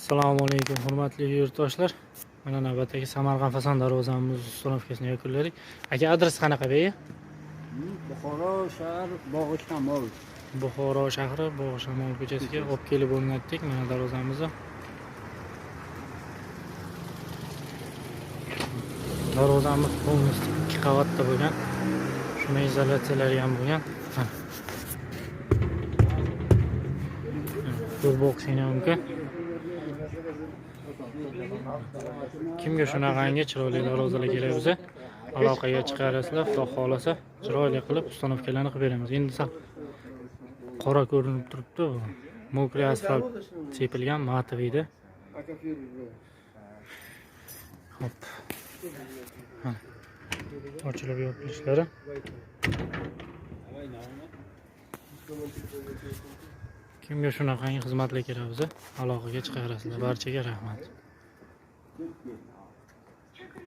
Assalomu alaykum hurmatli yurtdoshlar. Mana navbatdagi Samarqand Fason darvozamiz ustanovkasini yakunladik. Aka, adres qanaqa bey? Buxoro shahar Bog'ishamol. Buxoro shahri Bog'ishamol ko'chasiga olib kelib o'rnatdik. Mana darvozamizni. Darvozamiz полностью 2 qavatda bo'lgan. Shuna izolyatsiyalari ham bo'lgan. Ko'rib boqishinglar mumkin. Kimga shunaqangi chiroyli darvozalar kerak bo'lsa, aloqaga chiqarasizlar. Xudo xolasa chiroyli qilib ustanovkalarni qilib beramiz. Endi qora ko'rinib turibdi. Mokriy asfalt sepilgan matoviyda. Hop. Ochilib yopilishlari. Kimga shunaqangi xizmatlar kerak bo'lsa, aloqaga chiqarasizlar. Barchaga rahmat.